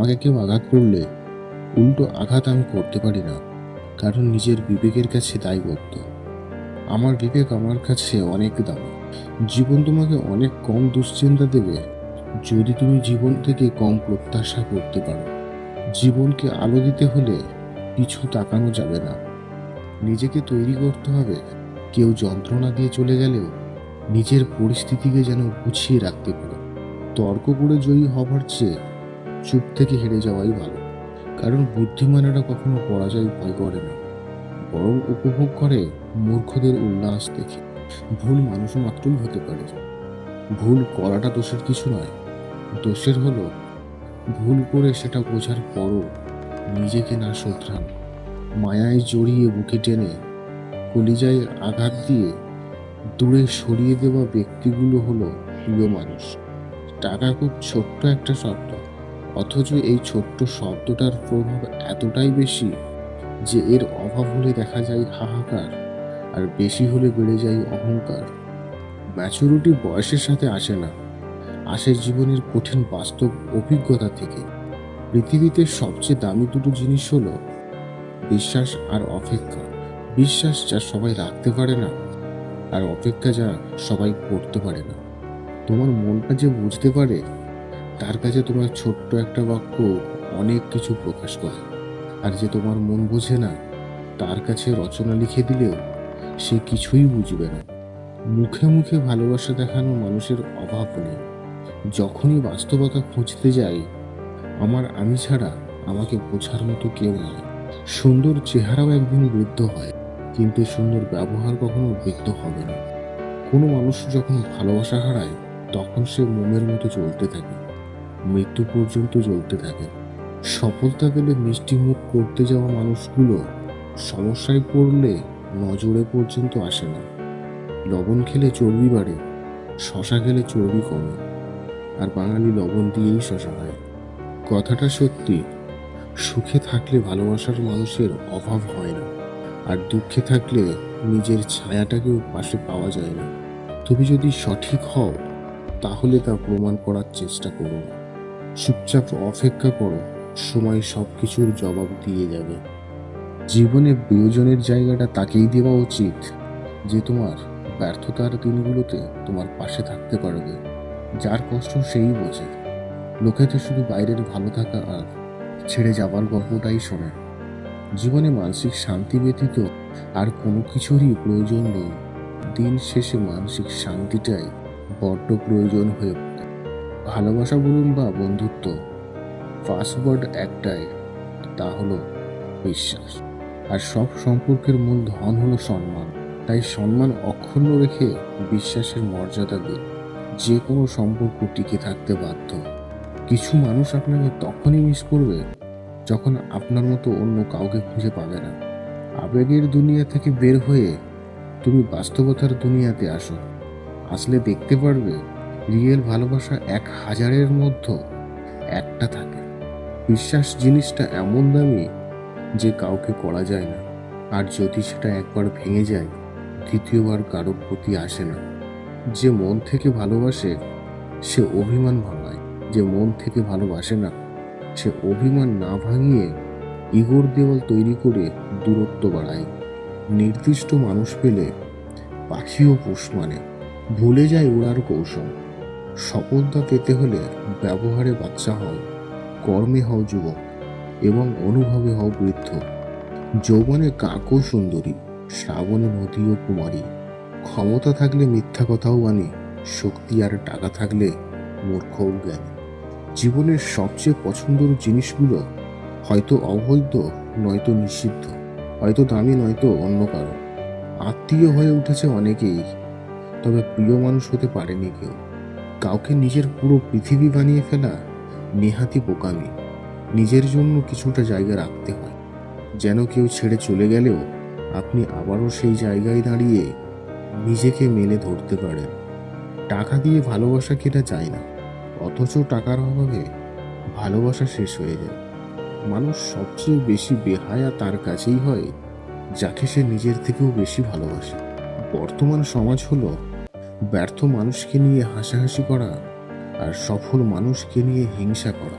আমাকে কেউ আঘাত করলে উল্টো আঘাত আমি করতে পারি না, কারণ নিজের বিবেকের কাছে দায়বদ্ধ। আমার বিবেক আমার কাছে অনেক দামি। জীবন তোমাকে অনেক কম দুশ্চিন্তা দেবে যদি তুমি জীবন থেকে কম প্রত্যাশা করতে পারো। জীবনকে আলো দিতে হলে পিছু তাকানো যাবে না, নিজেকে তৈরি করতে হবে। কেউ যন্ত্রণা দিয়ে চলে গেলেও নিজের পরিস্থিতিকে যেন গুছিয়ে রাখতে পারো। তর্ক করে জয়ী হবার চেয়ে চুপ থেকে হেরে যাওয়াই ভালো, কারণ বুদ্ধিমানেরা কখনো পরাজয় ভয় করে না, বরং উপভোগ করে মূর্খদের উল্লাস দেখে। ভুল মানুষ মাত্রই হতে পারে, ভুল করাটা দোষের কিছু নয়। দোষের হলো ভুল করে সেটা বোঝার পরও নিজেকে না শোধরানো। মায়ায় জড়িয়ে বুকে টেনে কলিজায় আঘাত দিয়ে দূরে সরিয়ে দেওয়া ব্যক্তিগুলো হলো প্রিয় মানুষ। টাকা খুব ছোট্ট একটা শব্দ, অথচ এই ছোট্ট শব্দটার প্রভাব এতটাই বেশি যে এর অভাব হলে দেখা যায় হাহাকার, আর বেশি হলে বেড়ে যায় অহংকার। ম্যাচুরিটি বয়সের সাথে আসে না, আসে জীবনের কঠিন বাস্তব অভিজ্ঞতা থেকে। পৃথিবীতে সবচেয়ে দামি দুটো জিনিস হলো বিশ্বাস আর অপেক্ষা। বিশ্বাস যা সবাই রাখতে পারে না, আর অপেক্ষা যা সবাই করতে পারে না। তোমার মনটা যে বুঝতে পারে, তার কাছে তোমার ছোট্ট একটা বাক্য অনেক কিছু প্রকাশ করে। আর যে তোমার মন বোঝে না, তার কাছে রচনা লিখে দিলেও সে কিছুই বুঝবে না। মুখে মুখে ভালোবাসা দেখানো মানুষের অভাব নেই। যখনই বাস্তবতা খুঁজতে যাই, আমার আমি ছাড়া আমাকে বোঝার মতো কেউ নয়। সুন্দর চেহারাও একদিন বৃদ্ধ হয়, কিন্তু সুন্দর ব্যবহার কখনো বৃদ্ধ হবে না। কোনো মানুষ যখন ভালোবাসা হারায়, তখন সে মোমের মতো চলতে থাকে, মৃত্যু পর্যন্ত জ্বলতে থাকে। সফলতা পেলে মিষ্টি মুখ করতে যাওয়া মানুষগুলো সমস্যায় পড়লে নজরে পর্যন্ত আসে না। লবণ খেলে চর্বি বাড়ে, শশা খেলে চর্বি কমে, আর বাঙালি লবণ দিয়েই শশা খায়। কথাটা সত্যি, সুখে থাকলে ভালোবাসার মানুষের অভাব হয় না, আর দুঃখে থাকলে নিজের ছায়াটাকেও পাশে পাওয়া যায় না। তুমি যদি সঠিক হও, তাহলে তা প্রমাণ করার চেষ্টা করো না। চুপচাপ অপেক্ষা করো, সময় সবকিছুর জবাব দিয়ে যাবে। জীবনে প্রিয়জনের জায়গাটা তাকেই দেওয়া উচিত যে তোমার ব্যর্থতার দিনগুলোতে তোমার পাশে থাকতে পারবে। যার কষ্ট সেই বোঝে। লোকেতে শুধু বাইরের ভালো থাকা আর ছেড়ে যাবার গল্পটাই শোনে। জীবনে মানসিক শান্তি ব্যতীত আর কোনো কিছুরই প্রয়োজন নেই। দিন শেষে মানসিক শান্তিটাই বড্ড প্রয়োজন হয়ে পড়ে। ভালোবাসা বলুন বা বন্ধুত্ব, পাসওয়ার্ড একটাই, তা হলো বিশ্বাস। আর সব সম্পর্কের মূল ধন হলো সম্মান। তাই সম্মান অক্ষুণ্ণ রেখে বিশ্বাসের মর্যাদা দিন। যে কোনো সম্পর্ক টিকে থাকতে বাধ্য। কিছু মানুষ আপনাকে তখনই মিস করবে যখন আপনার মতো অন্য কাউকে খুঁজে পাবে না। আবেগের দুনিয়া থেকে বের হয়ে তুমি বাস্তবতার দুনিয়াতে আসো। আসলে দেখতে পারবে রিয়েল ভালোবাসা 1000-এর মধ্যে একটা থাকে। বিশ্বাস জিনিসটা এমন দামি যে কাউকে করা যায় না, আর যদি সেটা একবার ভেঙে যায়, দ্বিতীয়বার কারোর প্রতি আসে না। যে মন থেকে ভালোবাসে সে অভিমান ভাঙায়, যে মন থেকে ভালোবাসে না সে অভিমান না ভাঙিয়ে ইগোর দেওয়াল তৈরি করে দূরত্ব বাড়ায়। নির্দিষ্ট মানুষ পেলে পাখিও পোষ মানে, ভুলে যায় ওড়ার কৌশল। সফলতা পেতে হলে ব্যবহারে বাচ্চা হও, কর্মে হও যুবক, এবং অনুভবে হও বৃদ্ধ। যৌবনে কাকও সুন্দরী, শ্রাবণে নদীও কুমারী। ক্ষমতা থাকলে মিথ্যা কথাও বানি, শক্তি আর টাকা থাকলে মূর্খও জ্ঞানী। জীবনের সবচেয়ে পছন্দের জিনিসগুলো হয়তো অবৈধ, নয়তো নিষিদ্ধ, হয়তো দামি, নয়তো অন্য কারো। আত্মীয় হয়ে উঠেছে অনেকেই, তবে প্রিয় মানুষ হতে পারেনি কেউ। কাউকে নিজের পুরো পৃথিবী বানিয়ে ফেলা নেহাতি বোকামি। নিজের জন্য কিছুটা জায়গা রাখতে হয়, যেন কেউ ছেড়ে চলে গেলেও আপনি আবারও সেই জায়গায় দাঁড়িয়ে নিজেকে মেলে ধরতে পারেন। টাকা দিয়ে ভালোবাসা কেনা যায় না, অথচ টাকার অভাবে ভালোবাসা শেষ হয়ে যায়। মানুষ সবচেয়ে বেশি বেহায়া তার কাছেই হয় যাকে সে নিজের থেকেও বেশি ভালোবাসে। বর্তমান সমাজ হলো ব্যর্থ মানুষকে নিয়ে হাসাহাসি করা আর সফল মানুষকে নিয়ে হিংসা করা।